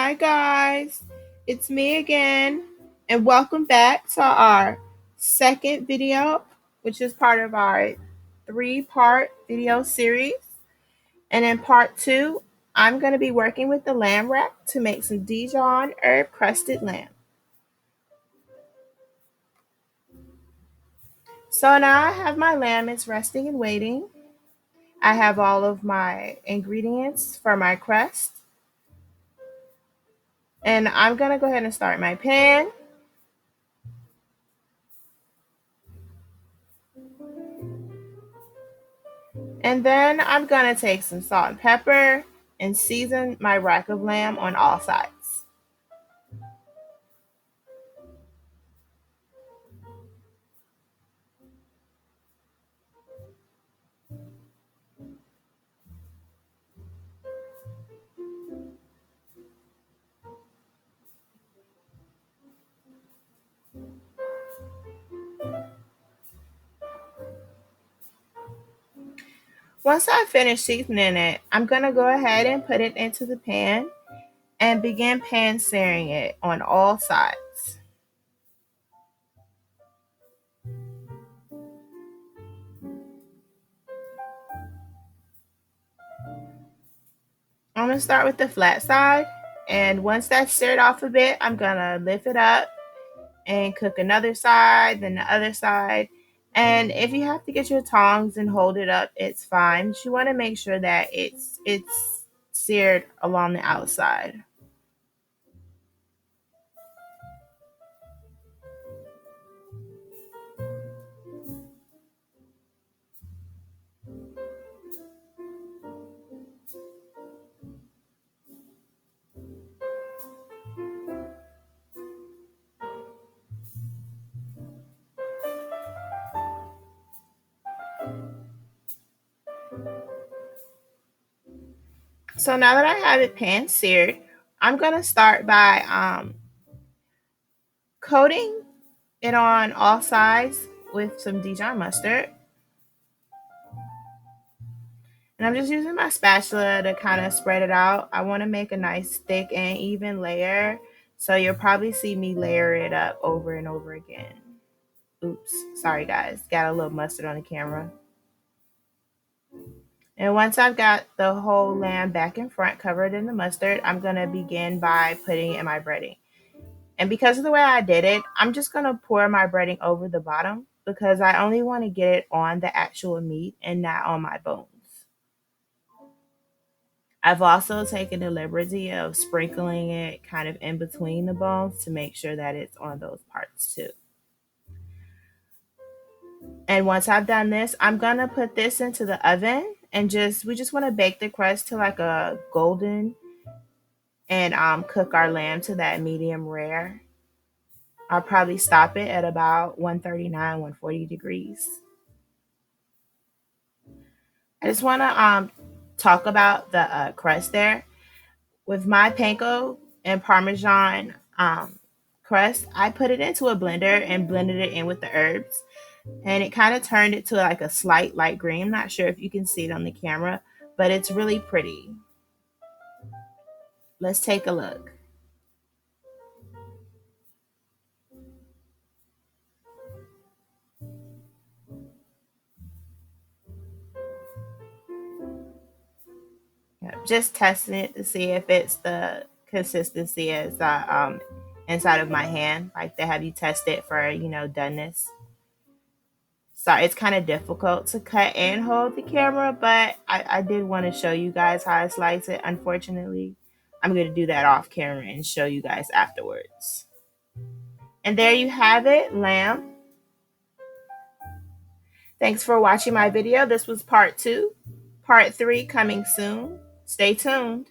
Hi guys, it's me again, and welcome back to our second video, which is part of our three-part video series. And in part two, I'm going to be working with the lamb wrap to make some Dijon herb crusted lamb. So now I have my lamb, it's resting and waiting. I have all of my ingredients for my crust. And I'm going to go ahead and start my pan. And then I'm going to take some salt and pepper and season my rack of lamb on all sides. Once I finish seasoning it, I'm going to go ahead and put it into the pan and begin pan searing it on all sides. I'm going to start with the flat side, and once that's seared off a bit, I'm going to lift it up and cook another side, then the other side. And if you have to get your tongs and hold it up, it's fine. But you want to make sure that it's seared along the outside. So now that I have it pan seared, I'm going to start by coating it on all sides with some Dijon mustard. And I'm just using my spatula to kind of spread it out. I want to make a nice thick and even layer. So you'll probably see me layer it up over and over again. Oops, sorry guys, got a little mustard on the camera. And once I've got the whole lamb back and front covered in the mustard, I'm going to begin by putting it in my breading. And because of the way I did it, I'm just going to pour my breading over the bottom because I only want to get it on the actual meat and not on my bones. I've also taken the liberty of sprinkling it kind of in between the bones to make sure that it's on those parts too. And once I've done this, I'm going to put this into the oven and we just want to bake the crust to like a golden and cook our lamb to that medium rare. I'll probably stop it at about 139, 140 degrees. I just want to talk about the crust there. With my panko and parmesan crust, I put it into a blender and blended it in with the herbs. And it kind of turned it to like a slight light green. I'm not sure if you can see it on the camera, but it's really pretty. Let's take a look. Just testing it to see if it's the consistency as inside of my hand. Like to have you test it for doneness. So it's kind of difficult to cut and hold the camera, but I did want to show you guys how I slice it. Unfortunately, I'm going to do that off camera and show you guys afterwards. And there you have it, lamb. Thanks for watching my video. This was part 2. Part 3 coming soon. Stay tuned.